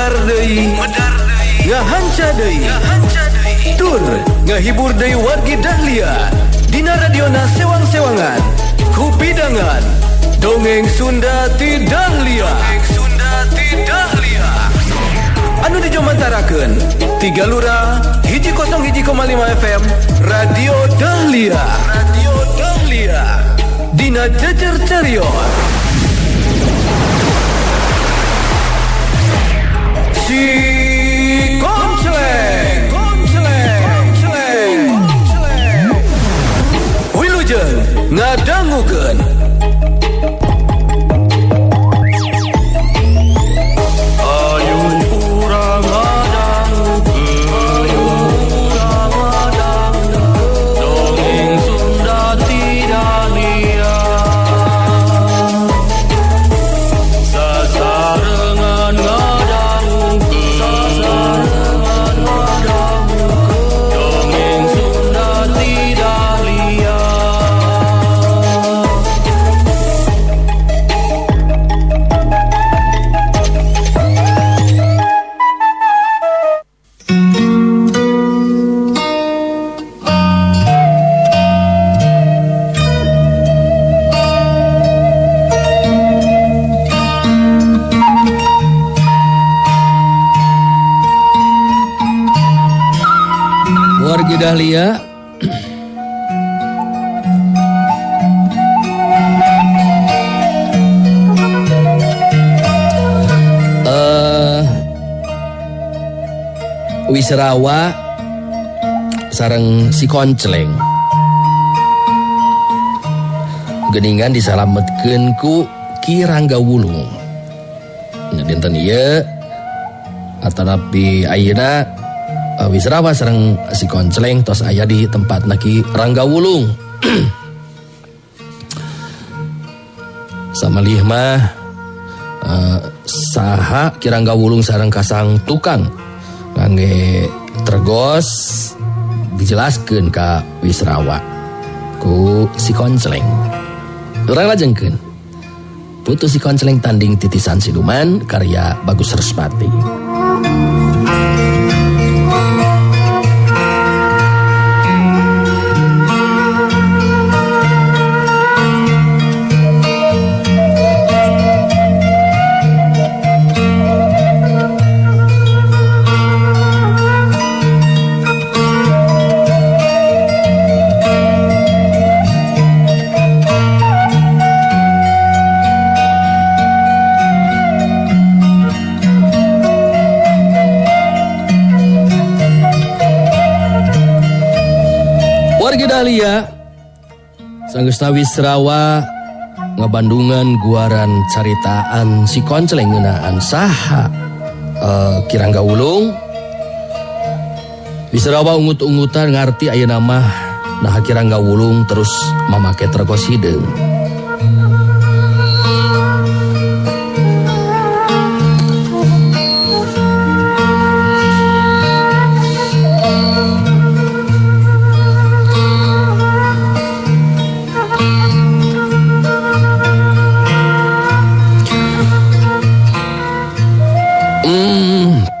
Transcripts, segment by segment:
medar deui ngahanca deui tur ngahibur deui wargi Dahlia dina radiona sewang-sewangan kupidangan dongeng Sunda ti Dahlia anu dijomantarakeun 3 Lura 101,5 FM Radio Dahlia dina jejer carios si Konceleng Wilujeng ngadangukeun Dahlia Wisrawa sareng si Konceleng geuningan disalametkeun ku Ki Rangga Wulung. Dinten ieu atanapi ayeuna Wisrawa sareng si Konceleng tos aya di tempat Ki Rangga Wulung. Samalih mah saha Ki Rangga Wulung sareng kasang tukang ngangge tergos dijelaskeun ka Wisrawa ku si Konceleng. Urang lajengkeun putu si Konceleng tanding titisan siluman karya Bagus Respati. Dahlia sanggeusna Wisrawa ngabandungan guaran caritaan si Konceleng ngeunaan saha Ki Rangga Wulung. Wisrawa ungut-ungutan ngarti ayeuna mah nah Ki Rangga Wulung terus mamake tergos hideung.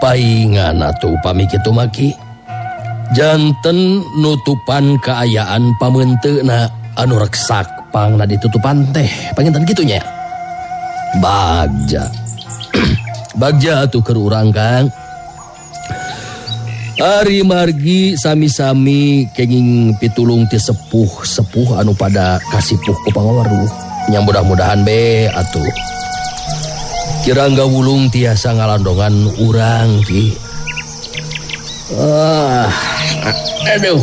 Paingan atuh upami kitu maki janten nutupan kaayaan pamenteuna anu reksak pangna ditutupan teh panginten kitu nya. Bagja bagja atuh keur urang Kang ari margi sami-sami kenging pitulung ti sepuh-sepuh anu pada kasipuh ku pangawaruh nya mudah-mudahan be atuh Ki Rangga Wulung tiasa ngalandongan urang Ki. Aduh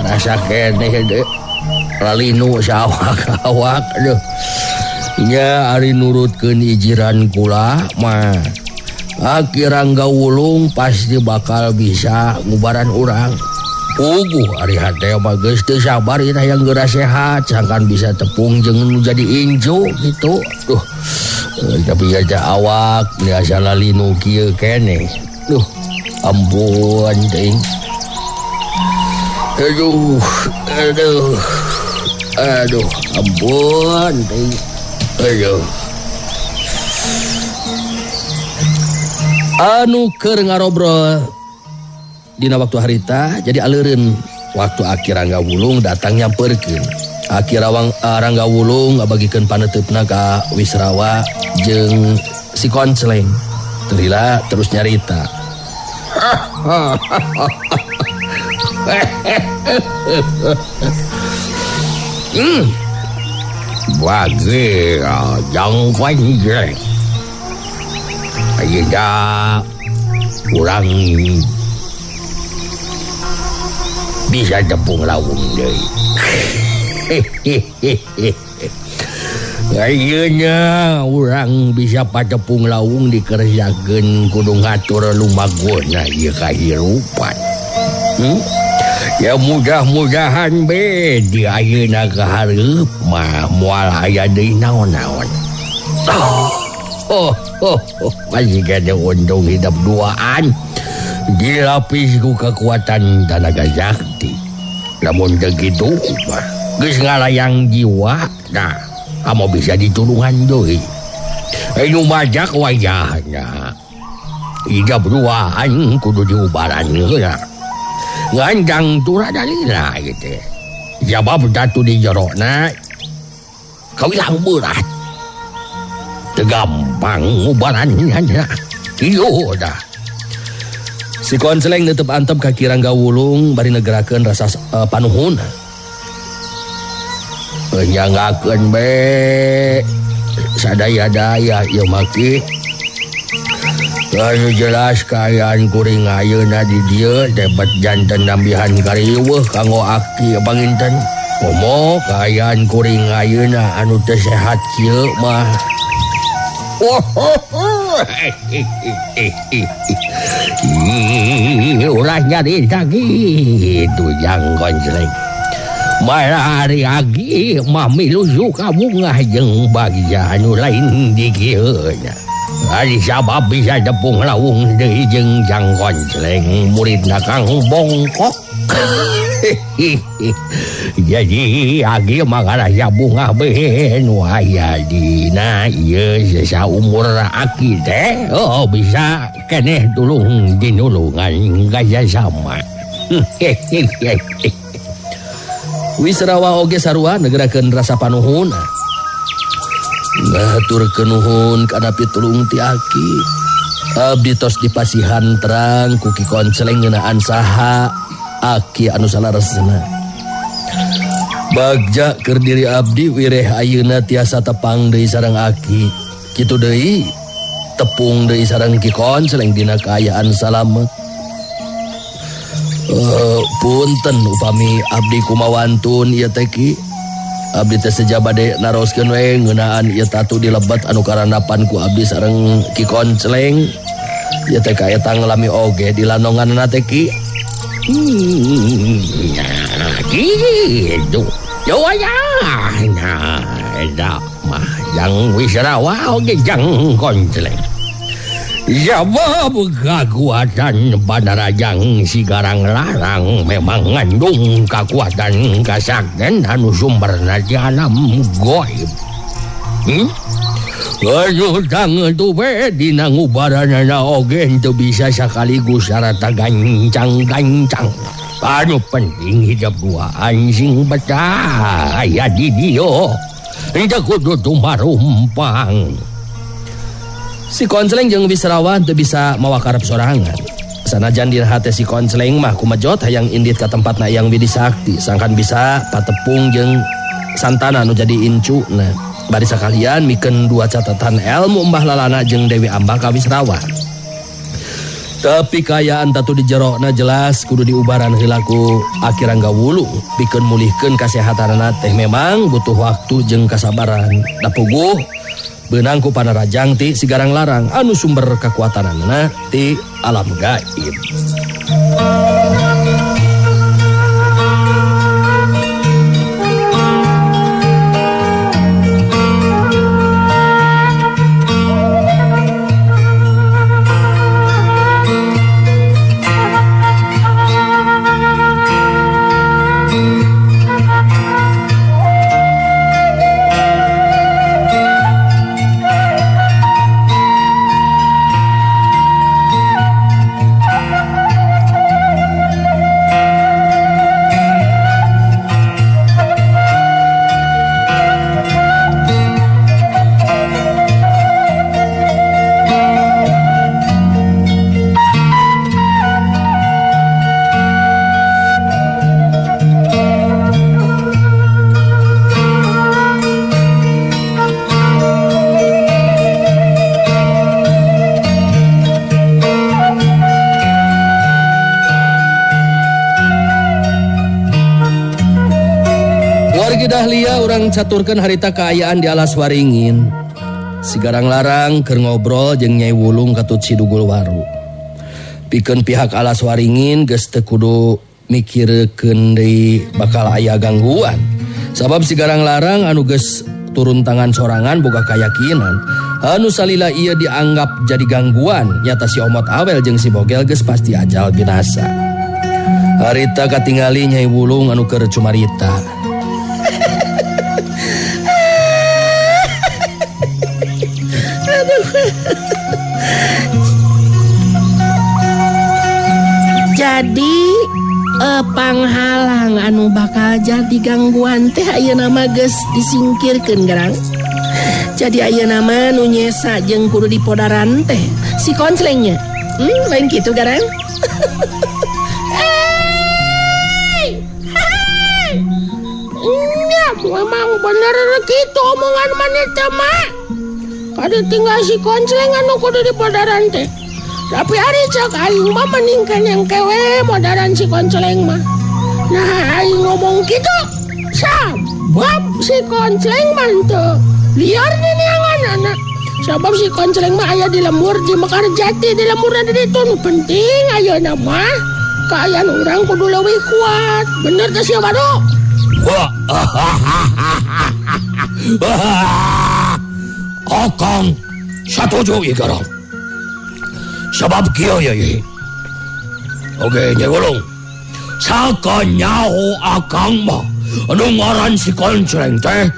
rasa keneh deh lalinu sawak-awak aduh nya ari nurutkeun ijiran kula mah Ki Rangga Wulung pasti bakal bisa ngubaran urang. Puguh ari hate mah geus teu sabar ina yang geura sehat sangkan bisa tepung jeung jadi inju gitu. Duh tapi aja awak biasa lalinu kieu keneh. Duh ampun ting. Aduh ampun ting. Aduh anu keur ngarobrol dina waktu harita jadi aleureun waktu Aki Rangga Wulung datang nyamperkeun. Aki Rangga Wulung ngabagikeun paneteupna ka Wisrawa jeung si Konceleng. Terila terus nyarita. Bagi yang Konceleng. Ayeuna urang bisa tepung lawung deui. Ayeuna urang bisa patepung lawung dikerjakeun kudu ngatur lumaguna ieu kahirupan. Ya mudah-mudahan be di ayeuna ka hareup mah moal aya deui naon-naon. Masih ada untung hidup duaan dilapis ku kekuatan tenaga sakti. Namun begitu mah geus ngalayang jiwa nah amo bisa ditulungan deui. Anu majak wayahna hidup duaan kudu diubaran heula. Ngandang turah dalila gitu. Jabab datu di jerona kawilang berat. Gampang ngubarannya iyo dah. Si Konceleng netep antep ka Ki Rangga Wulung bari negerakeun rasa panuhun. Nyangakeun be sadaya-daya ieu maki. Anu jelas kaayaan kuring ayeuna di dieu debat janten nambihan kariweuh kanggo Aki panginten. Komo kaayaan kuring ayeuna anu teu sehat kieu mah ulah nyari gitu yang Konceleng. Malah hari agi mamilu suka bunga jeung bagja anu lain di kieu nya. Ari sabab bisa tepung lawung deui jeung Jang Konceleng muridna Kang Bongkok. Jadi agi magaraya bunga be nu aya dina ieu saumur Aki teh bisa keneh tulung dinulungan gaya sama. Wisrawa oge sarua negerakeun rasa panuhun. Ngaturkeun nuhun kana pitulung ti Aki. Abdi tos dipasihan terang ku Ki Konceleng ngeunaan saha Aki anu salaresna. Bagja keur diri abdi wireh ayeuna tiasa tepang deui sareng Aki. Kitu deui tepung deui sareng Ki Konceleng dina kaayaan salamet. Punten upami abdi kumawantun ieu teh Ki. Abdi teh seja bade naroskeun we ngeunaan ieu tatu dilebat anu karandapan ku abdi sareng Ki Konceleng. Ieu teh kaeta ngalami oge di lanonganna teh Ki. Nah, gitu. Yo ya. Nah, eta mah Jang Wisrawa oge Jang Konceleng. Sabab kekuatan Bandarajang Sigarang Larang memang ngandung kekuatan kasakten anu sumberna di alam gaib. Anu tangan tu be dina ngubaranana oge teu bisa sakaligus sarata gancang-gancang. Anu penting hidup duaan sing betah aya di dieu. Teu kudu tumarumpang. Si Konceleng jeung Wisrawa teu bisa mawakarep sorangan. Sanajan dina hate si Konceleng mah kumajot hayang indit ka tempatna yang widi sakti sangkan bisa patepung jeung santana anu jadi incuna. Bari sakalian mikeun dua catatan ilmu Mbah Lalana jeung Dewi Amba ka Wisrawa. Tapi kayaan tatu di jerona jelas kudu diubaran heula ku Aki Rangga Wulung pikeun mulihkeun kasehatanna teh memang butuh waktu jeung kasabaran. Da puguh beunang ku Panarajang ti Sigarang Larang anu sumber kekuatanana ti alam gaib. Dahlia urang caturkeun harita kaayaan di alas waringin. Si Garang Larang keur ngobrol jeung Nyai Wulung katut Sidugul Waru. Pikeun pihak alas waringin geus teu kudu mikirkeun deui bakal aya gangguan. Sabab si Garang Larang anu geus turun tangan sorangan boga kayakinan anu salila ieu dianggap jadi gangguan nyata si Omot Awel jeung si Bogel geus pasti ajal binasa. Harita katingali Nyai Wulung anu keur cumarita. Jadi panghalang anu bakal jadi gangguan teh ayeuna mah geus disingkirkeun Garang. Jadi ayeuna mah nu nyesa jeung kudu dipodaran teh si konslengnya. Lain kitu Garang. Memang bener gitu omongan maneh teh mah. Kada tinggal si konsleng anu kudu dipodaran teh. Tapi hari cak aing mah meningkan yang kewe modaran si konsleng mah. Nah aing ngomong gitu sabab si konsleng mah teu liar neangan anak. Sabab si konsleng mah aya di lembur di Mekarjati di lembur ada ditu nu penting ayeuna mah kaayaan urang kudu leuwih kuat. Bener teh sia Bado? Akang satuju ieu Garang. Sebab kieu ye. Oke, Nyai Wulung. Sakanyaho akang mah anu ngaran si konsleng teh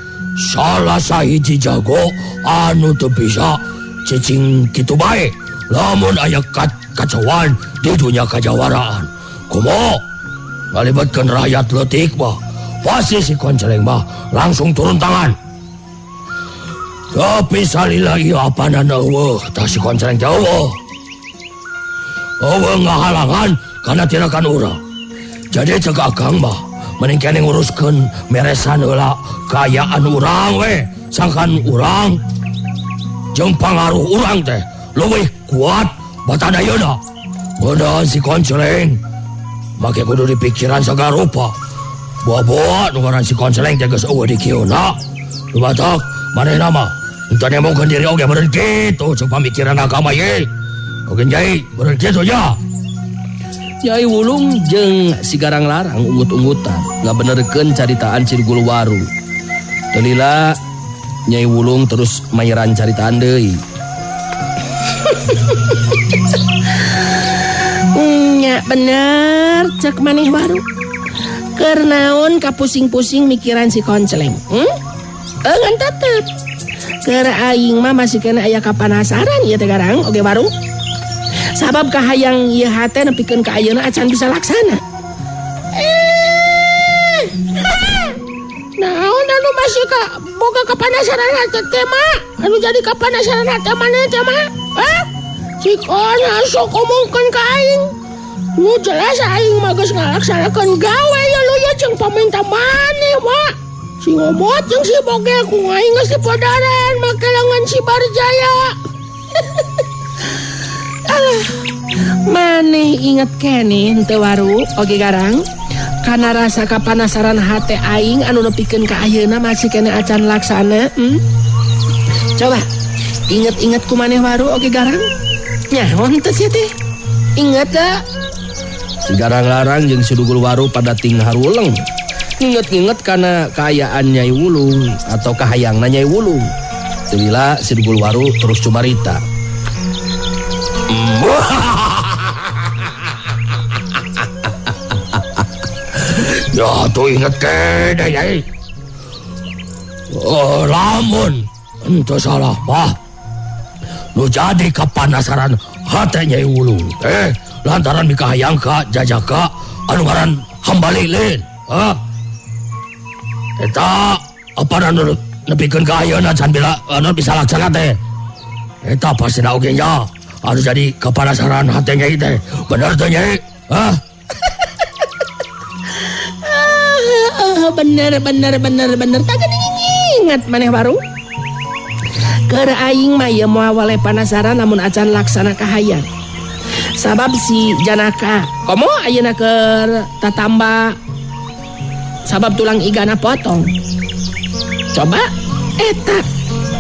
salah sahiji jago anu teu bisa cicing kitu bae lamun aya kacauan di dunia kajawaraan. Kumaha? Ngalibatkeun rakyat leutik mah pasti si konsleng mah langsung turun tangan. Tapi salila ieu apanan eueuh tah si konsleng teh eueuh. Eueuh ngahalangan kana tirakan urang. Jadi cek akang mah mending kene nguruskeun meresan heula kaayaan urang we. Sangkan urang jeung pangaruh urang teh leuwih kuat batan ayeuna. Beuneuan si konsleng make kudu dipikiran sagala rupa. Boa-boa nu ngaran si konsleng teh geus eueuh di kieuna. Lumatak manehna mah entah nemongkeun diri oge beureun kitu cek pamikiran agama ye. Oke Nyai, beureun kitu ya. Nyai Wulung jeung si Garang Larang unggut-unggutan ngabenerkeun caritaan Sidugul Waru. Teu lila Nyai Wulung terus mayeran caritaan deui. Nya bener cek maneh Waru. Keur naon kapusing-pusing mikiran si konsleng? Ngan tetep. Keur aing mah masih kena aya kapanasaran ieu teh Garang oge Waru. Sabab kahayang ieu hate nepikeun ka ayeuna acan bisa laksana. Naon anu masih boga kapanasaran hate teh mah? Anu jadi kapanasaran hate maneh teh mah? Cikona sok omongkeun ka aing. Nu jelas aing mah geus ngalaksanakeun gawe ya lu ya jeung paminta maneh mah. Si Ngomot jeung si Bogel ku aing geus dipodaran make lengan si Barjaya. Maneh inget kene teu Waru oge Garang kana rasa kapanasaran hate aing anu nepikeun ka ayeuna masih kene acan laksana. Coba inget-inget ku maneh Waru oge Garang. Nyaon teh sia teh? Inget da? Si Garang Larang jeung Sidugul Waru pada ting haruleng. Inget-inget kana kaayaan Nyai Wulung atau kahayangna Nyai Wulung. Teu lila Sidugul Waru terus cumarita. Ya tuh inget kene Nyai. Lamun ente salah mah nu jadi kapanasaran hate Nyai Wulung lantaran mikahayang ka jajaka anu ngaran Hambalilin. Eta apa anu nepikeun ka ayeuna can anu bisa laksana teh. Eta pasina oge nya anu jadi kapanasaran hate Nyai teh. Bener teh Nyai? Bener tak ingat maneh Waru. Keur aing mah ieu moal wale panasaran lamun acan laksana kahayang. Sabab si Janaka komo ayeuna keur tatamba sabab tulang igana potong. Coba eta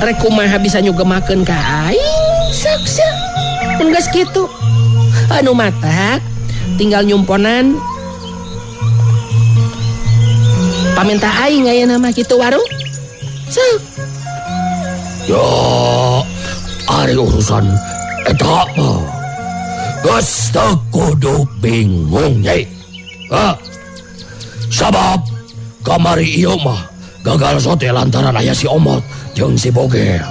rek kumaha bisa nyugemakeun ka aing saksa. Mun geus kitu anu matak tinggal nyumponan paminta aing ayeuna mah kitu waru. Sok. Ya, ari urusan eta mah geus teu kudu bingung nyai. Sabab kamari ieu mah gagal sote lantaran aya si Omot jeung si Boger.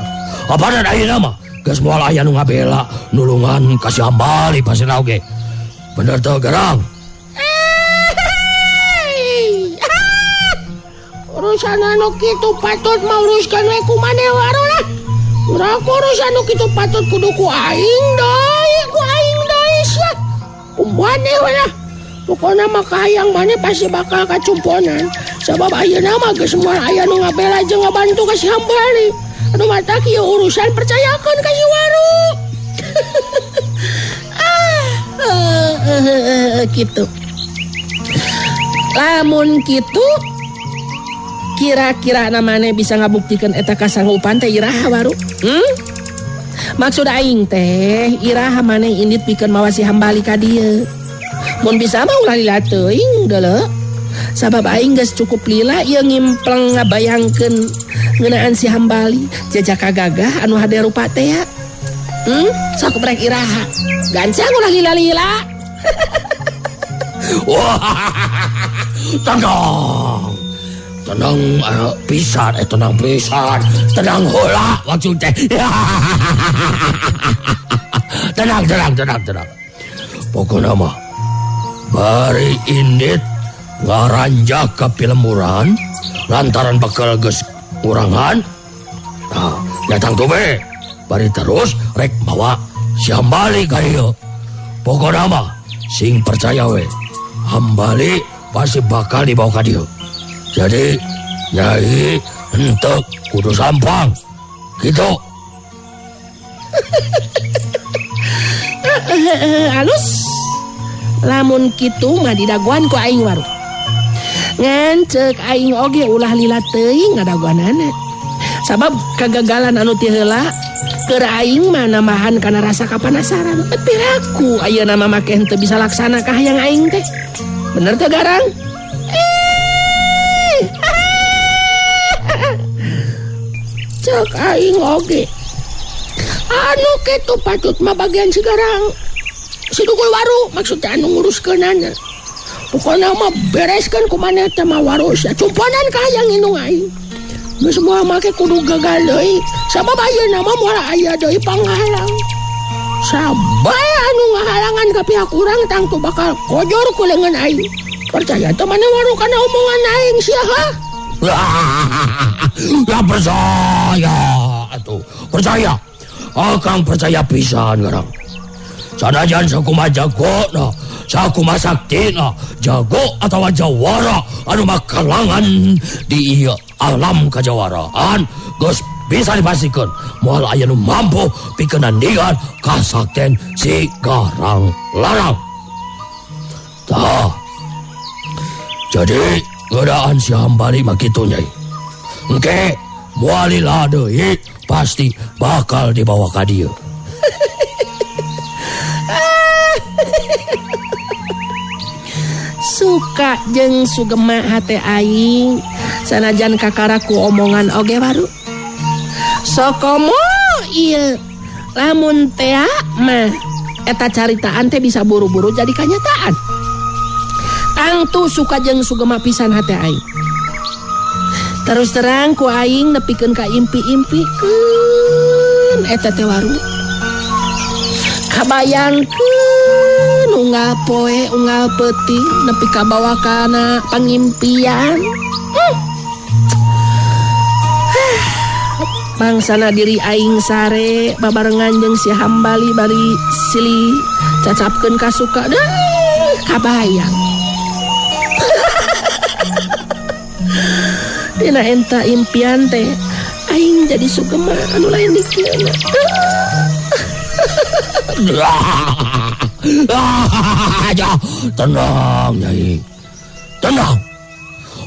Apana ayeuna mah geus moal aya nu ngabela nulungan ka si Hambali pasina oge. Bener teu Garang? Urusan anu kitu patut mauruskan we ku maneh waru lah. Urang urusan anu kitu patut kudu ku aing deui sia. Kumaneh we lah. Pokona mah kahayang maneh pasti bakal kacumponan. Sabab ayeuna mah geus moal aya nu ngabela jeung ngabantu ka si Hambali. Anu matak ieu urusan percayakeun ka si waru. Gitu. Lamun kitu kira-kira namanya bisa ngabuktikan eta kasanggupan teh iraha waru. Maksud aing teh iraha maneh indit pikeun mawa si Hambali ka dieu. Mun bisa mah ulah lila teuing deuleu. Sabab aing geus cukup lila ieu ngimpleng ngabayangkeun ngeunaan si Hambali jajak kagagah anu hade rupa teh ya. Sok brek iraha. Gancang ulah lila-lila. Wah, tenang pisan, tenang pisan, tenang heula maksud teh. Tenang. Pokona mah bari indit ngaranjak ka Pilemuran lantaran bakal geus ngurangan. Nah, datang tuh be. Bari terus rek bawa si Hambali ka dieu. Pokona mah sing percaya we Hambali pasti bakal dibawa ka dieu. Jadi nyai henteu kudu sampang gitu. Halus lamun kitu mah didaguan ku aing waru. Ngan ceuk aing oge ulah lila teuing ngadaguanana. Sabab kagagalan anu ti heula keur aing mah namahan kana rasa kapanasaran. Tapi raku ayeuna mah make henteu bisa laksana kahayang aing teh. Bener teh Garang? Cek aing oge. Anu kitu patut mah bagian si Garang. Si Dugul Waru maksudnya anu nguruskeunana. Pokona mah bereskeun ku maneh teh mah waru sia cumponan kahayang indung aing. Geus moal make kudu gagal deui. Sabab ayeuna mah moal aya deui panghalang. Sabae anu ngahalangan ka pihak urang tangtu bakal kojor ku leungeun aing. Percaya teh maneh waru kana omongan aing sia ha? Ya percaya atuh. Percaya. Akang percaya pisan Garang. Sanajan sakumaha jagona, sakumaha saktina, jago atawa jawara anu makalangan di ieu alam kajawaraan geus bisa dipastikeun moal aya nu mampu pikeun nandingan kasakten si Garang Larang. Tah. Jadi ngeudaan si Hambali mah kitu nyai. Engke moal lila deui pasti bakal dibawa ka dieu. Suka jeung sugema hate aing sanajan kakaraku omongan oge waru. Sokomo ieu lamun teh mah eta caritaan teh bisa buru-buru jadi kanyataan. Tangtu suka jeung sugema pisan hate aing. Terus terang ku aing nepikeun ka impi-impikeun eta teh waru. Kabayangkeun unggal poe unggal peuting nepi ka bawah kana pangimpian. Bangsana diri aing sare babarengan jeung si Hambali bari silih cacapkeun ka suka deh kabayang. Dina enta impian teh aing jadi sugema anu lain dikieuna. Tenang Nyai. Tenang.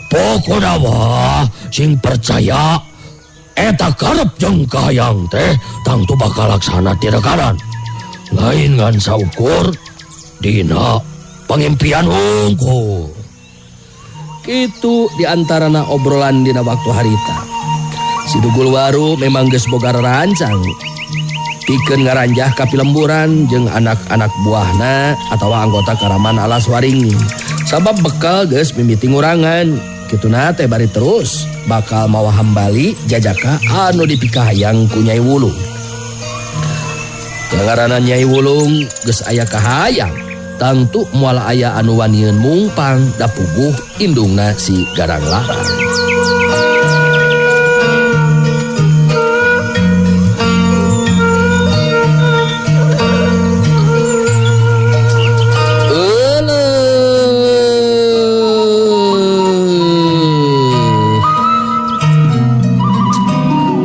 Pokona mah sing percaya eta karep jeung kahayang teh tangtu bakal laksana ti rekanan. Lain ngan saukur dina pangimpian unggul. Itu diantarana obrolan dina waktu harita. Si Dugul Waru memang geus boga rancang pikeun ngaranjah ka Pilemburan jeung anak-anak buahna atawa anggota Karaman Alas Waringin. Sabab bekal geus mimiti ngurangan. Kituna teh bari terus bakal mawa hambali jajaka anu dipikahayang ku Nyai Wulung. Ngaranna Nyai Wulung geus aya kahayang. Tangtu moal aya anu wanieun mungpang da puguh indungna si Garang Larang.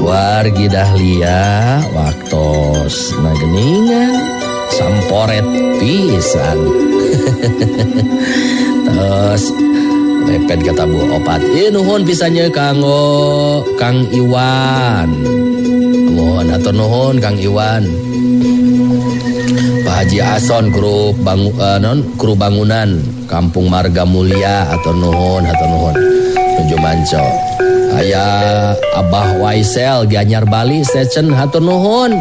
Wargi Dahlia waktos nageningan samporet pisan. Terus lepet kata Bu Opat, nuhun pisannya kanggo Kang Iwan. Mohon atur nuhun Kang Iwan. Pak Haji Ason kru bangunan Kampung Marga Mulia atur nuhun nuju manco. Aya Abah Waisel Gianyar Bali Station hatur nuhun.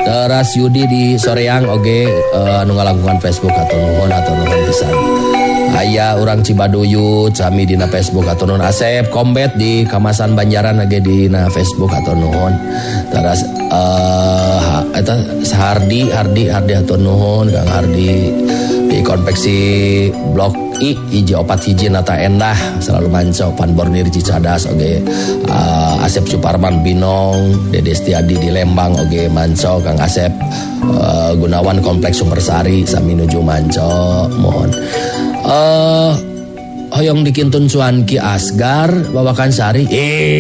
Teras Yudi di Soreang oge anu ngalakukan Facebook hatur nuhun pisan. Aya urang Cibaduyut sami dina Facebook hatur nuhun. Asep Kombet di Kamasan Banjaran oge dina Facebook hatur nuhun. Teras eta Hardi hatur nuhun Kang Hardi di konveksi Blok I hiji 4 hiji Nata Endah selalu manco Pan Bornir Cicadas oge Asep Suparman Binong Dede Stiadi di Lembang oge manco Kang Asep Gunawan Kompleks Sumbersari sami nuju manco mohon hoyong dikintun Cuanki Asgar Babakan Sari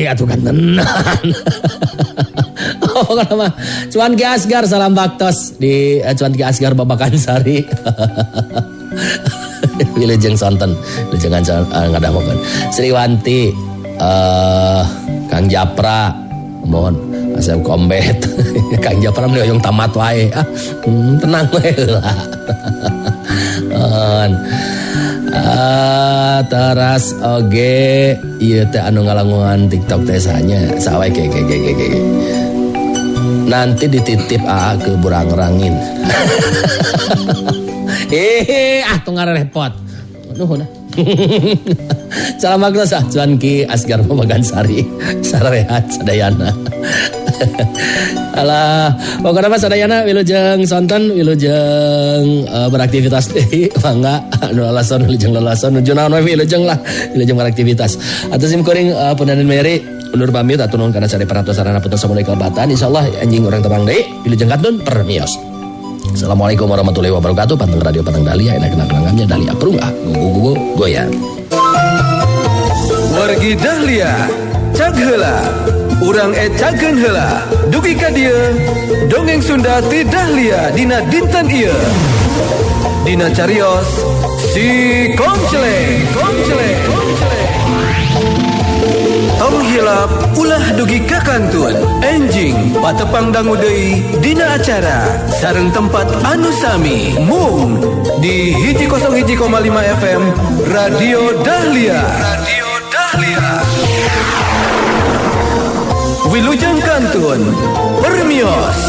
atuh kan tenan. Oh kana Cuanki Asgar salam baktos di Cuanki Asgar Babakan Sari. Wilujeng sonten, wilujeng ngadamokeun. Sriwanti, Kang Japra, mohon Asep Kombet, Kang Japra mah hoyong tamat wae. Tenang we heula. Teras oge ieu teh anu ngalangungan TikTok teh sanya sawe ge. Nanti dititip ke Burangrangin. Tunggal repot. Nuhun. Salam magnos Cuanki Asgar Babakan Sari. Sarehat sadayana. Alah, pokokna mah sadayana wilujeng sonten, wilujeng beraktivitas deui. Mangga anu alasan wilujeng lalasan nuju naon we wilujeng lah, wilujeng beraktivitas. Atus sim kuring punten Mary undur pamit atuh nuhun kana sare parantos sarana putus samurai kalebatan. Insyaallah anjing urang tebang deui wilujeng katun permios. Assalamualaikum warahmatullahi wabarakatuh. Panteng Radio Panteng Dahlia enak langamnya Dahlia Perungah gugu goyang. Wargi Dahlia cag heula urang cageun heula dugi ka dieu dongeng Sunda ti Dahlia dina dinten ieu dina carios si Kongceleng tong hilap ulah dugi ka kantun enjing patepang dangu deui dina acara sareng tempat anu sami mung di 101,5 FM Radio Dahlia. Wilujeng kantun permios.